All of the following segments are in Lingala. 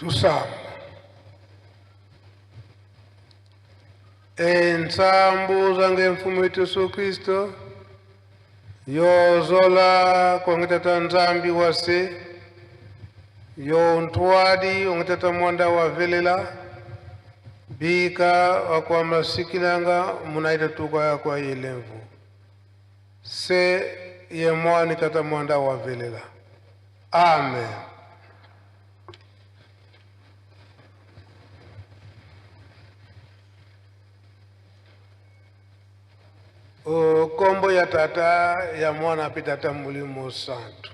Tusamba. Ensambu zange mfumu wetu Yesu Kristo, yozola kwangitata nzambi wase, yo ntwadi ongitata mwanda wa velela, bika wakwa masikinanga munaita tuka kwa yelemvu. Se ye mwani tata mwanda wa velela. Amen. O kombo ya tata ya mwana pitata mulimo santo.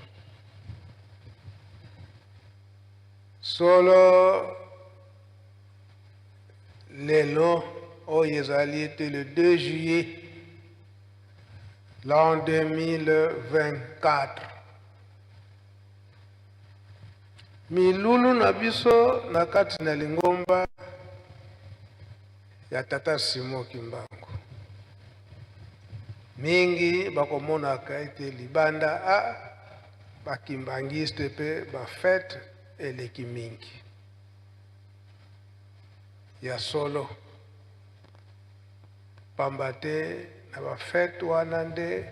Solo lelo o yezali était le 2 juillet l'an 2024. Milulu na biso na kati na lingomba ya tata Simo Kimbangu. Mingi bakomona kaite libanda a bakimbangiste pe ba fête eleki mingi ya solo pambate na ba fête wana nde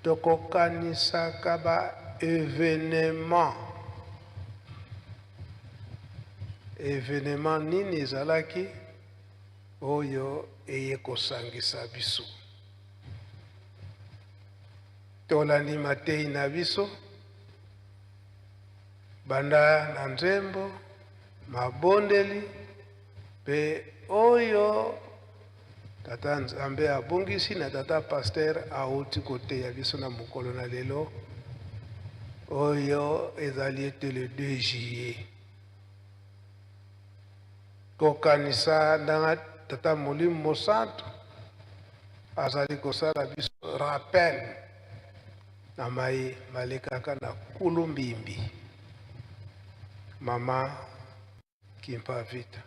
tokokanisaka ba événement nini ezalaki oyo eyekosangisa biso. Tolandi matei na biso banda na nzembo mabondeli pe oyo tata Nzambe abongisi na tata pasteur auti kote ya biso na mokolo na lelo oyo ezali ete le 2 juillet. Kokanisa ndanga tata Molimo Santo azali kosala biso rappel na mai malekaka na kulumbimbi mama Kimpavita.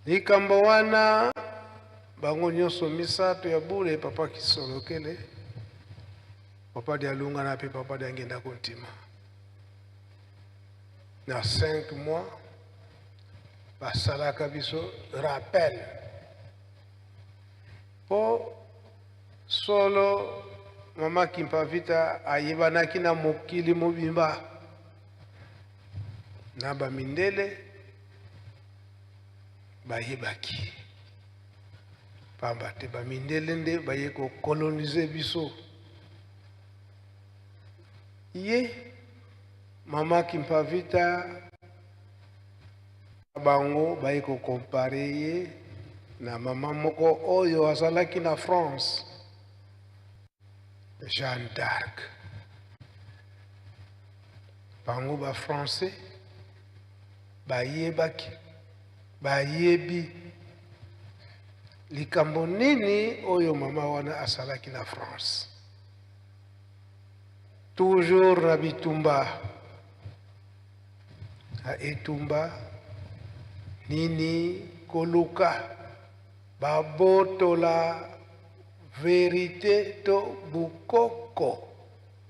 Likambo wana bango nyonso misato ya bule papa Kisolokele, papa Dialunga na pe papa Diangenda Kontima. Na 5 mois basalaka biso rappel po solo mama Kimpavita ayebanaki na mokili mobimba na bamindele bayebaki pamba te bamindele nde baye kokolonize biso. Ye mama Kimpavita bango baye kokompare ye na mama moko oyo azalaki na France, Jeanne d'Arc. Bango ba français bayebaki bayebi likambo nini oyo mama wana asalaki na France. Toujours na bitumba a etumba nini koluka babotola vérité to bukoko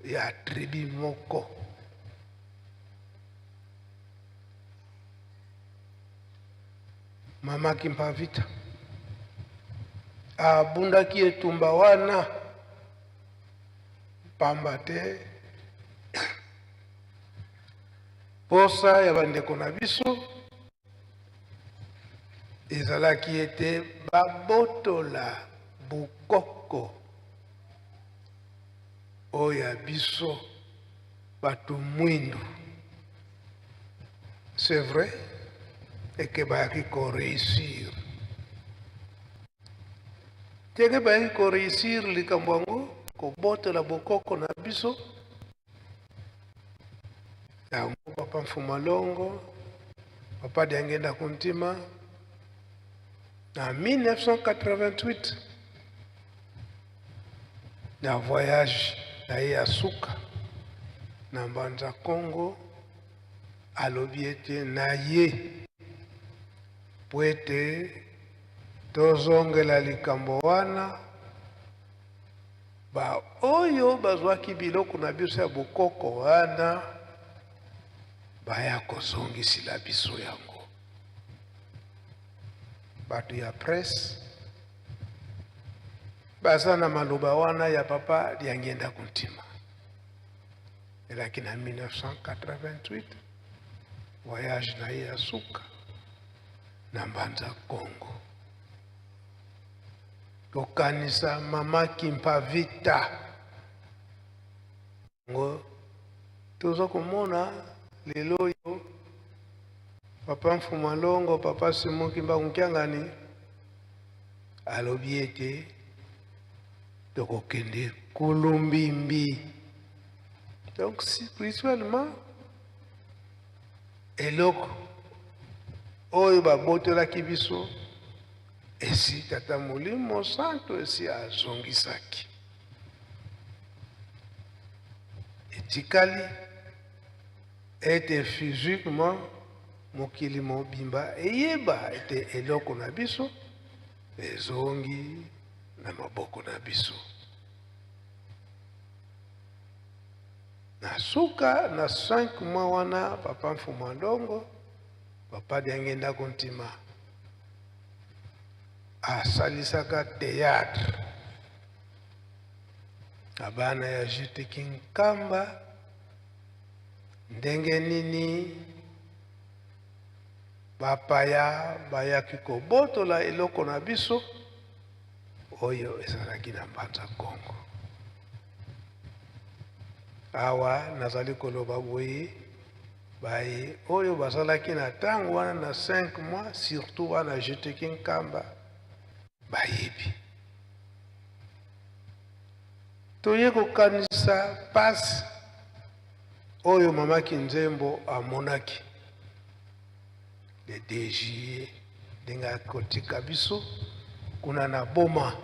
ya tribu moko. Mama Kimpavita abundaki etumba wana pamba te posa ya bandeko na biso ezalaki ete babotola bukoko oya biso batu mwindu. C'est vrai et que bayaki ko réussir. Teke bayaki ko réussir likambo yango kobotola bukoko na biso yango papa Mfumalongo, papa Diangenda Kontima en 1988 na voyage na ya suka na Mbanza Congo alobi ete na ye pwete tozongela likambo wana ba oyo bazwaki biloko na biso ya bokoko wana baya kozongisila biso yango. Batu ya presse baza na maloba wana ya papa liangenda kuntima. Lakini en 1988 voyage na ye asuka na Mbanza Congo. Tokanisa mama kimpa vita. Ngo tozo komona lelo yo papa Mfumalongo, papa Simon Kimbangu Kiangani alobi ete tokokende Kulumbimbi. Donc spirituellement eloko oyo babotelaki biso esi Tata Molimo Santo esi azongisaki. Etikali ete physiquement mokili mobimba eyeba ete eloko na biso ezongi na maboko na biso. Na suka na 5 mois wana papa Mfumalongo, papa diangenda kontima asalisaka théâtre abana ya JT Kinkamba ndenge nini bapaya bayaki kobotola eloko na biso oyo ezalaki na Mbanza Congo. Awa nazali koloba boye baye oyo bazalaki na tango wana na 5 mois surtout wana JT Kinkamba bayebi. Toye kokanisa pasi oyo mama Kinzembo amonaki le DG denga kotika biso kuna na boma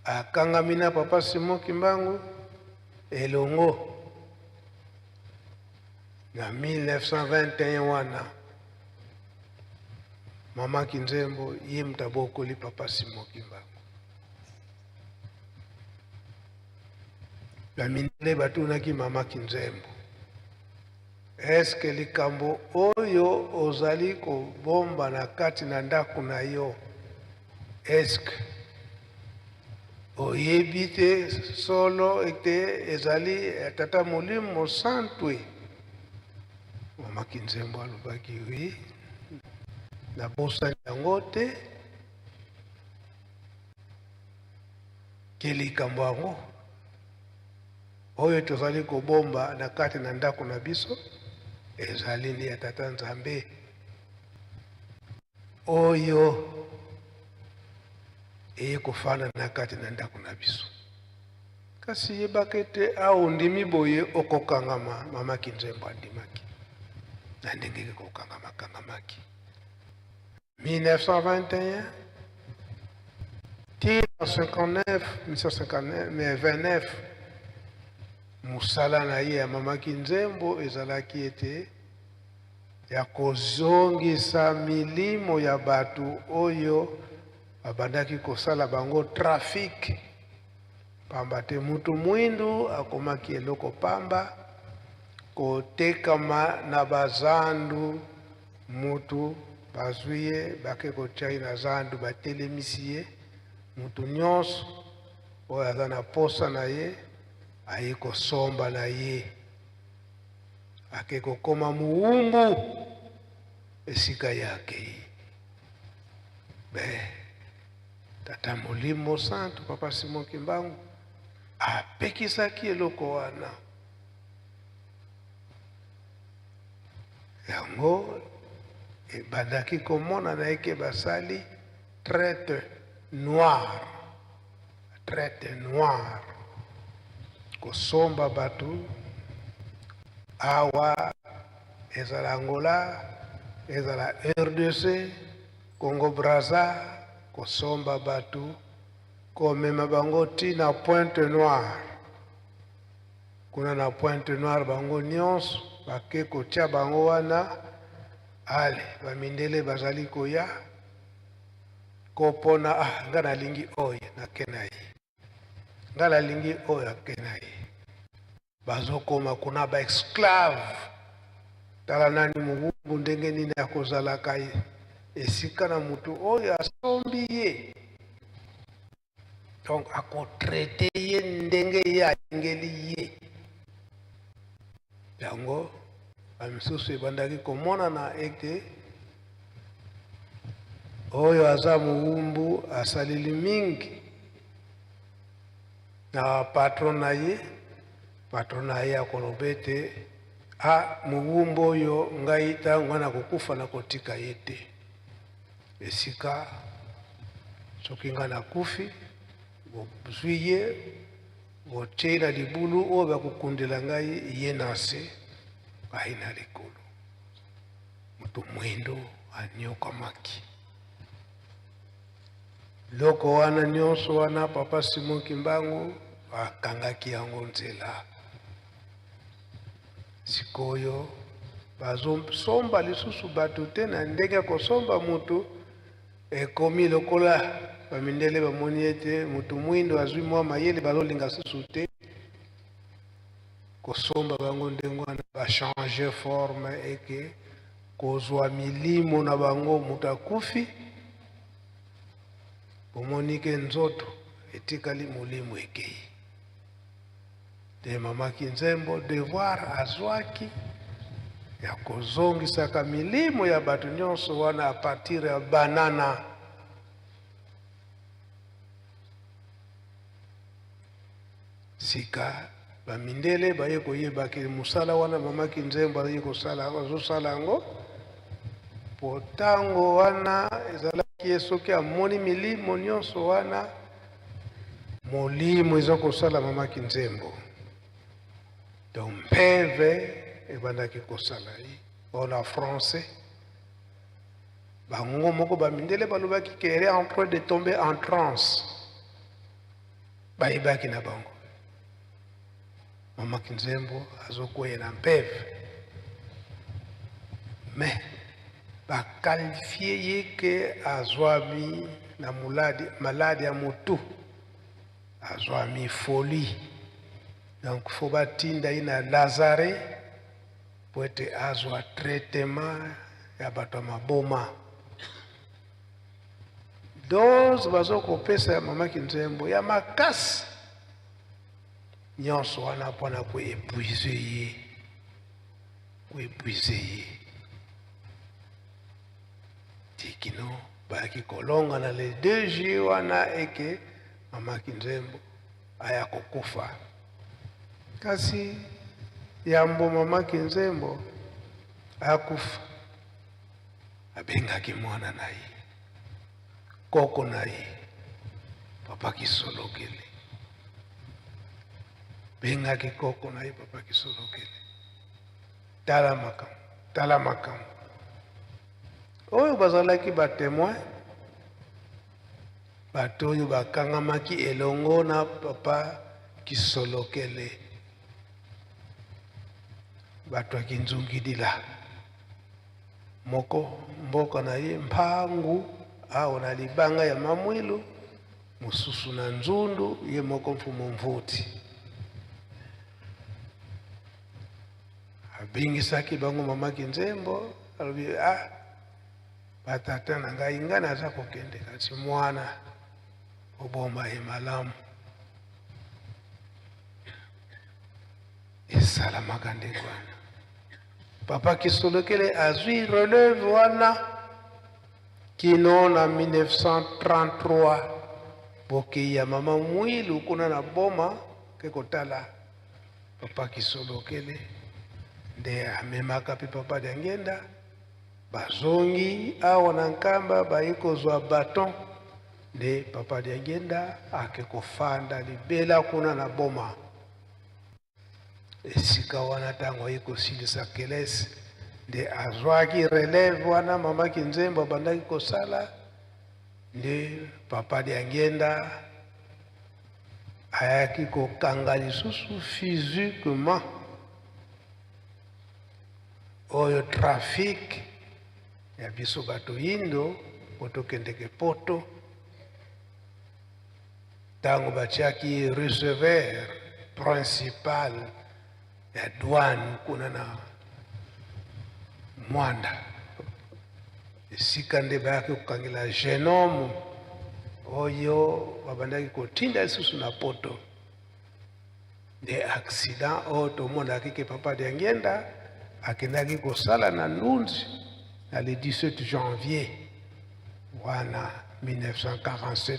akangamina papa Simon Kimbangu elongo na 1921 wana mama Kinzembo ye mtabokoli papa Simon Kimbangu. Bamindele batunaki mama Kinzembo, eske likambo oyo ozali kobomba na kati na ndako na yo eske oyebi te solo ete ezali Tata Molimo Santo? Mama Kinzembo alobaki wi na bosa yango te ke likambo yango oyo tozali kobomba na kati na ndako na biso ezali ni ya Tata Nzambe oyo kofana na kati na ndako na biso. Kasi yebaka ete awo ndimi boye okokangama. Mama Kinzembo andimaki na ndenge kangamaki 1921 ti 1929 musala na ye ya mama Kinzembo ezalaki ete ya kozongisa milimo ya batu oyo babandaki kosala bango trafic. Pamba te mutu mwindu akomaki eloko pamba kotekama na bazandu mutu bazwiye bake kochai na zandu batelemisi ye mutu nyonso oyo aza na posa na ye aye kosomba na ye ake kokoma muumbu esika yake. Tata Molimo Santo papa Simon Kimbangu apekisaki eloko wana yango ebandaki komona na eke basali traite noire kosomba batu awa ezala Angola ezala RDC Congo Brazza kosomba batu komema bango ti na Pointe Noire. Kuna na Pointe Noire bango nyonso bake kotia bango wana ale bamindele bazali koya kopona nga nalingi oyo nakena ye nga nalingi oyo akena ye bazokoma kuna ba esclave tala nani mugumbu ndenge nini akozala kai esika na mutu oyo asombi ye donc akotraite ye ndenge ye alingeli ye yango bamisusu ebandaki komonana ete oyo aza mugumbu asaleli mingi na patron na ye akoloba ete mugumbu oyo ngai ntango na kokufa na kotika ye te esika soki ngai nakufi bozwi ye botie na libulu oyo bakokundela ngai ye na se ngai na likolo moto mwindo anyokamaki loko wana nyonso wana papa Simon Kimbangu akangaki yango nzela sikoyo bazosomba lisusu bato te na ndenge kosomba mutu ekomi lokola bamindele bamoni ete mutu mwindo azwi mwa mayele bazolinga susu te kosomba bango ndenge wana bachange forme eke kozwa milimo na bango mutu akufi omoni ke nzoto etikali molimo ekei te mama Kinzembo devoir azwaki ya kozongisaka milimo ya bato nyonso wana a partir ya banana sika bamindele baye koyebaki musala wana mama Kinzembo azosala yango po ntango wana ezalaki soki amoni milimo nyonso wana molimo eza kosala mama Kinzembo donc mpeve ebandaki kosala ye ola français bango moko bamindele balobaki ke elle est en train de tomber en transe bayebaki na bango mama Kinzembo azokwea na mpeve mais bakalifie ye ke azwami na maladi ya motu azwami folie donc faut batinda ye na Lazare po ete azwa traitement ya bato ya maboma dose bazokopesa ya mama Kinzembo ya makasi nyonso wana mpona koepuize ye tikino bayaki kolonga na le 2 juillet wana eke mama Kinzembo aya kokufa kasi yambo mama Kinzembo akufa abengaki mwana na ye koko na ye papa Kisolokele bengaki koko na ye papa Kisolokele tala makambo oyo bazalaki batémoin bato oyo bakangamaki elongo na papa Kisolokele bato ya Kinzungidila moko mboka na ye mpangu awo na libanga ya Mamwilu mususu na Nzundu ye moko mfumu Mvuti abingisaki bango mama Kinzembo alobi batata na ngai nga naza kokende kasi mwana oboma ye malamu esalamaka ndenge wana papa Kisolokele azwi relève wana kino na 1933 bokei ya mama Mwilu kuna na boma ke kotala papa Kisolokele nde amemaka pe papa Diangenda bazongi awa na nkamba baye kozwa baton nde papa Diangenda ake kofanda libela kuna na boma esika wana ntango aye kosilisa kelesi nde azwaki relève wana mama Kinzembo abandaki kosala nde papa Diangenda ayaki kokanga lisusu physiquement oyo trafic ya biso bato yindo potokendeke poto ntango batiaki receveur principal ya douane kuna mwanda esika nde bayaki kokangela genome oyo babandaki kotinda lisusu na poto nde accident oyo tomonaki ke papa de Ngenda akendaki kosala na Ndunzi na le 17 janvier wana 1947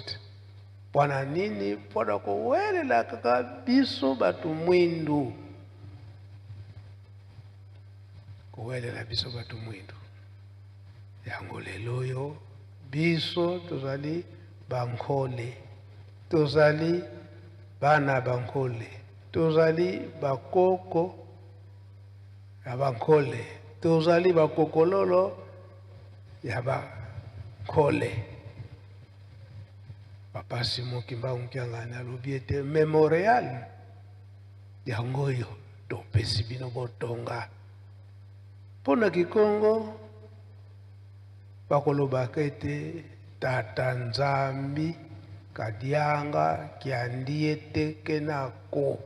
mpona nini mpona kowelela kaka biso bato mwindu kowelela biso bato mwindu yango lelo oyo biso tozali bankole tozali bana bankole tozali bakoko ya bankole tozali bakokololo ya bankole. Papa Simon Kimbangu Nkiangani alobi ete memorial yango oyo topesi bino botonga mpona Kikongo bakolobaka ete Tata Nzambi Kadianga Kiandi eteke nako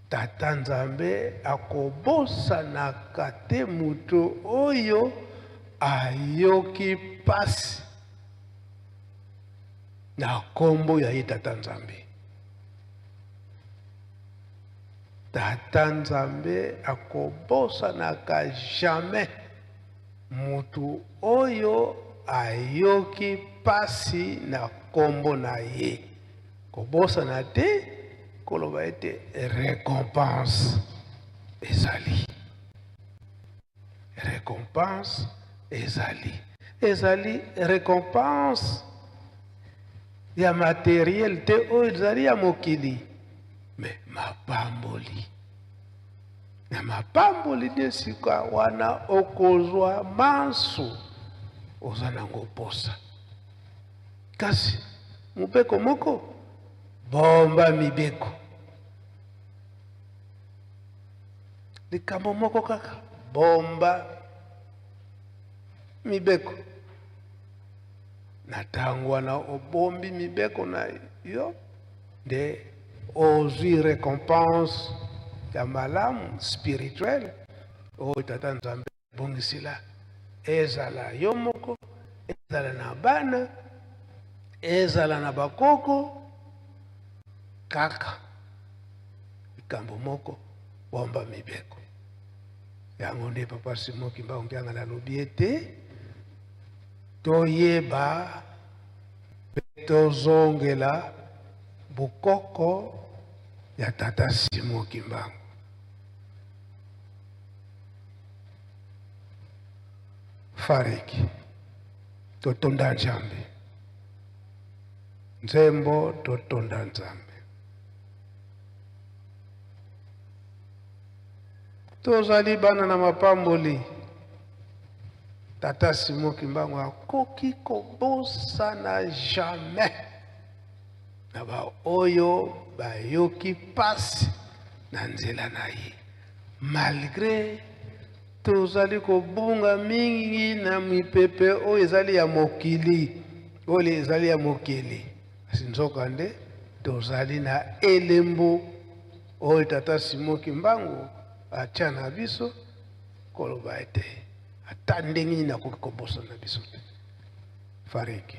Tata Nzambe akobosanaka te mutu oyo ayoki pasi na kombo ya ye Tata Nzambe. Tata Nzambe akobosanaka jamais mutu oyo ayoki pasi na kombo na ye. Kobosana te koloba ete récompense ezali. Récompense ezali. Ezali récompense ya matériel te oyo ezali ya mokili me mapamboli na mapamboli nde sika wana okozwa manso oza nango posa kasi mobeko moko bomba mibeko likambo moko kaka bomba mibeko na tango wana obombi mibeko na yo nde ozwi récompense ya malamu spirituel oyo Tata Nzambe abongisila ezala yo moko ezala na bana ezala na bakoko kaka likambo moko bomba mibeko yango nde Papa Simon Kimbangu Nkiangani alobi ete toyeba tozongela bukoko ya Tata Simon Kimbangu. Fariki totonda Nzambe nzembo totonda Nzambe tozali bana na mapamboli Tata Simon Kimbangu akoki kobosana jamais na ba oyo bayoki pasi na nzela na ye malgré tozali kobunga mingi na mipepe oyo ezali ya mokili oyo ezali ya mokili kasi nzoka nde tozali na elembo oyo Tata Simon Kimbangu atya na biso koloba ete ata ndenge nini akoki kobosana biso te. Fariki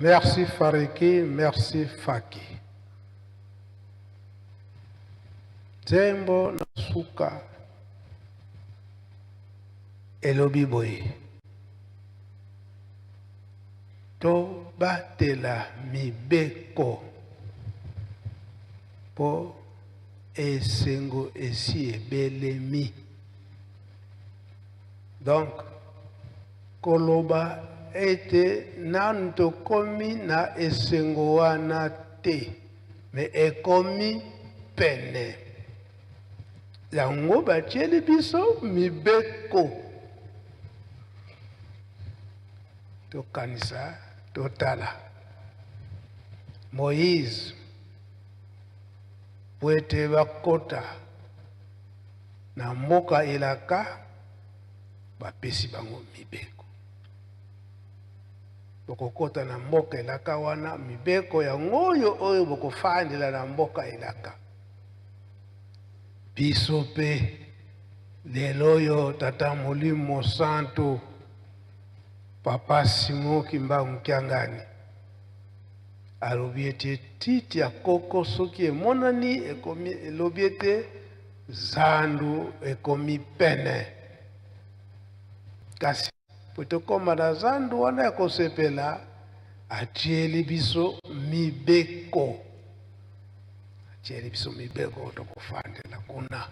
Merci Fariki, merci Faki. Zembo na suka elobi boye. To batela mibeko po esengo esi ebelemi. Donc, koloba ete nanto komi na esengo wana te, me ekomi pene. Yango batieli biso mibeko. Tokanisa, totala. Moïse, poete bakota, na mboka elaka, bapesi bango mibeko. Bokokota na mboka elaka wana, mibeko ya ngoyo oyo bokofandela na mboka elaka. Biso pe, lelo yo tata Molimo Santo, Papa Simon Kimbangu Kiangani, alobi ete titi ya koko soki emonani ekomi elobi ete zandu ekomi pene. Kasi potokoma na zandu wana ya kosepela atieli biso mibeko. Atieli biso mibeko tokofandela kuna.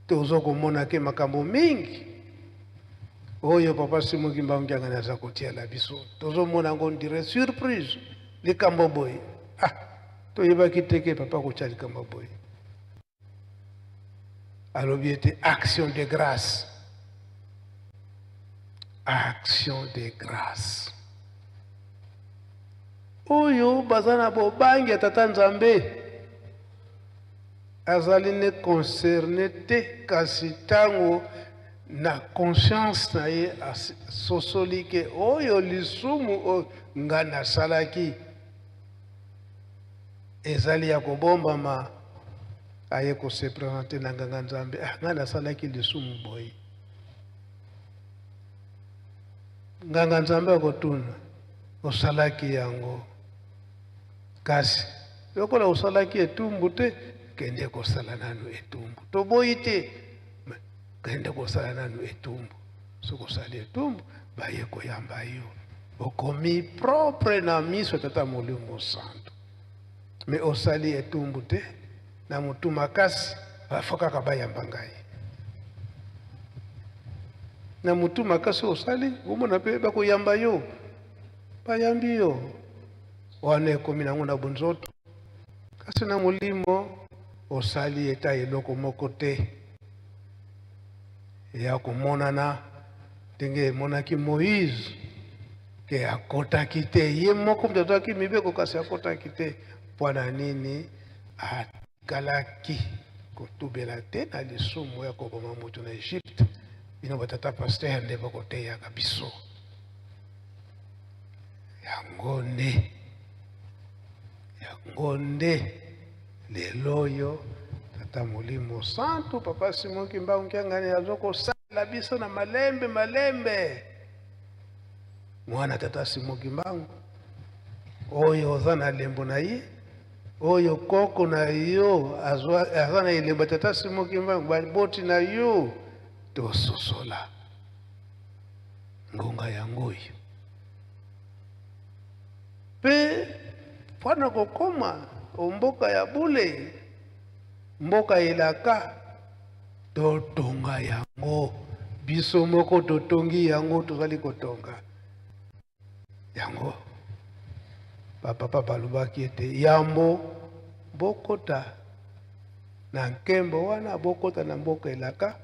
Tozo komona ke makambo mingi oyo Papa Simon Kimbangu Kiangani aza kotiela biso. Tozo mona ngo ndire surprise likambo boye. Toyebaki teke papa kotia likambo boye. Alobi ete action de grâce. Action de grâce. Oyo bazana bobangi tata Nzambe. Azali ne concerné te kasi tango na conscience na ye sosoli ke oyo lisumu nga nasalaki ezali ya kobombama aye ko se présenter na nganga Nzambe. Nga nasalaki lisumu boye. Nganga Nzambe akotuna osalaki yango. Kasi yokola osalaki etumbu te, kende kosala nanu etumbu. Toboyi te, kende kosala nanu etumbu. Soko sali etumbu, baye koyamba yo. Okomi propre na miso tata Molimo Santo. Me osali etumbu te, na mutu makasi, bafoka kabayamba ngai. Na mutu makasi osali, umona pe bakoyamba yo. Bayambi yo. Wane komi nango na bunzoto. Kasi na Molimo osali eta eloko moko te. Ya komonana ndenge monaki Moïse ke akotaki te. Ye moko mtataki mibeko kasi akotaki te. Pwana nini akalaki kotubela te na lisumu ya koboma mutu na Egypte. Bino batata pasteur nde bakoteyaka biso. Yango nde lelo yo tata Molimo Santo Papa Simon Kimbangu Kiangani azoko sala biso na malembe. Mwana tata Simon Kimbangu oyo oza na lembo na ye, oyo koko na yo aza na elembo tata Simon Kimbangu baboti na yo tososola ngonga yango oyo. Pe pwana kokoma mboka ya bule, mboka elaka, totonga yango. Biso moko totongi yango, tozali kotonga yango. Papa balubaki ete yambo bokota na nkembo wana, bokota na mboka elaka,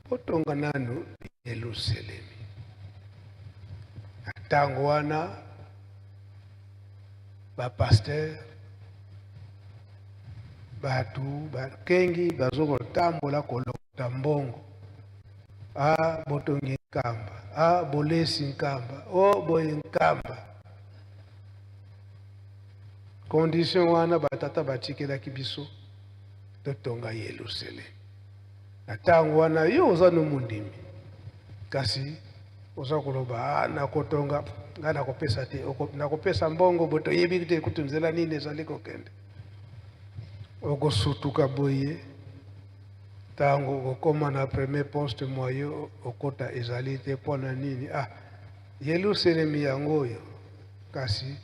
botonga nanu Yerusalemi. Tango wana ba pasteur batu bakengi bazoko tambola kolokota mbongo. Botongi nkamba, bolesi nkamba, boye nkamba. Condition wana batata batikelaki biso totonga Yerusalemi. Na tango wana yo oza no mundimi. Kasi usakuloba nakotonga ngana kopesa te nakopesa mbongo boto yebi te kutunzela nini ezaliko kende okosutuka boye tango okoma na premier poste moyo okota ezali te pona nini Yerusalemi yango yo kasi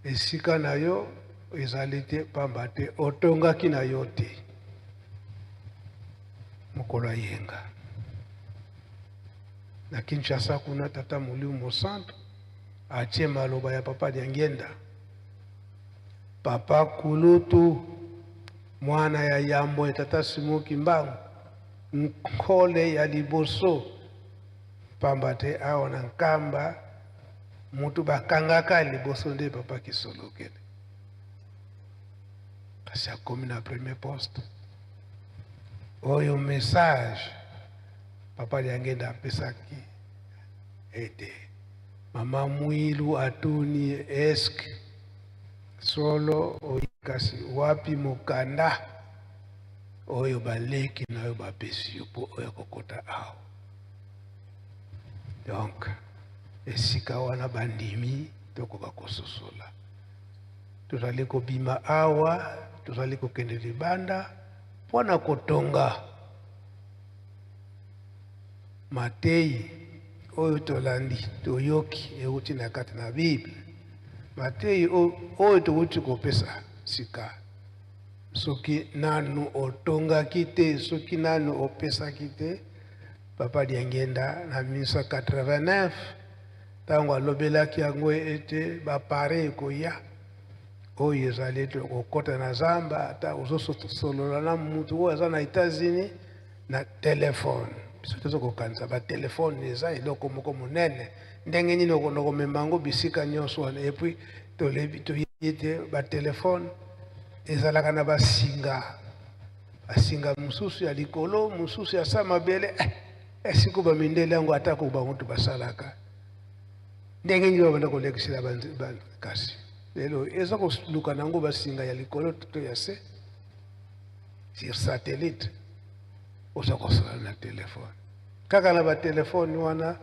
esika na yo ezali te pamba te otongaki na yo te mokolo yenga na Kinshasa kuna tata Molimo Santo atie maloba ya papa Diangenda papa kulutu mwana ya yambo tata Simoki Mbangu nkole ya liboso pamba te aona nkamba mutu bakangaka liboso nde papa Kisolokele kasi akomi na premier poste oyo message papa Diangenda apesaki ete mama Mwilu atuni eske solo oyikasi wapi mokanda oyo baleki na oyo bapesi yo po oyo kokota awo donc esika wana bandimi tokoka kososola tozali kobima awa tozali kokende libanda mpona kotonga Matei oyo tolandi toyoki euti na kati na Bible Matei oyo towuti kopesa sika soki nanu otongaki te soki nanu opesaki te papa Diangenda na 1989 tango alobelaki yango ete bapare ekoya oyo ezali ete okota na zamba ata ozosolola na mutu oyo aza na États-Unis na telefone biso tozokokanisa batelefone eza eloko moko monene ndenge nini okomema yango bisika nyonso wana epuis toyebi ete batelefone ezalaka na basinga mosusu ya likolo mosusu ya sa mabele esiko bamindele yango atako bango basalaka ndenge nini babanda kolekisela kasi lelo eza koluka nango basinga ya likolo to ya se sur satellite oza kosala na telefone kaka na batelefone wana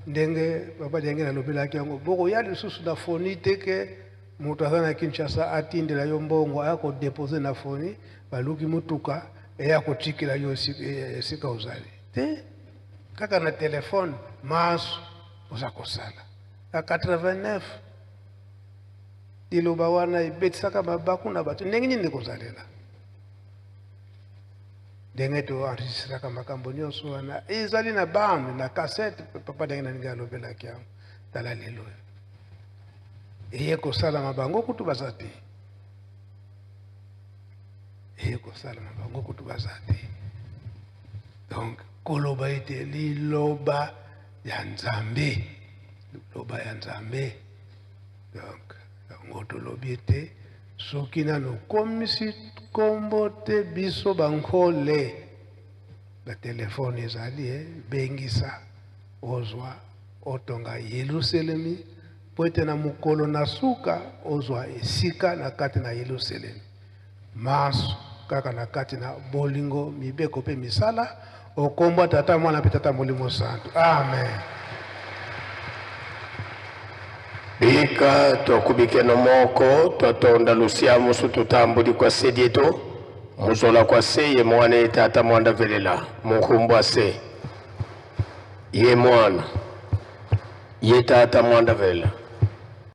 ndenge papa Diangenda alobelaki yango bokoya lisusu na foni te ke mutu aza na Kinshasa atindela yo mbongo aya kodepose na foni baluki mutuka eya kotikela yo esika ozali te kaka na telefone maso oza kosala na 89 liloba wana ebetisaka mabaku na bato ndenge nini kozalela ndenge toenregistraka makambo nyonso wana ezali na bande na cassette papa Diangenda ndenge alobelaki yango tala lelo eye kosalama bango kutu baza te eye kosalama bango kutu baza te donc koloba ete liloba ya Nzambe liloba ya Nzambe donc yango tolobi ete soki nano komisi kombo te biso bankole batelefone ezali bengisa ozwa otonga Yerusalemi po ete na mokolo na suka ozwa esika na kati na Yerusalemi maso kaka na kati na bolingo mibeko mpe misala okombo tata mwana mpe tata Molimo Santo amen. Bika twakubike no moko twatonda lusia musu tutambuli kwa sedieto muzola kwa se ye mwana tata mwanda velela mukumbwa se ye mwana ye tata mwanda velela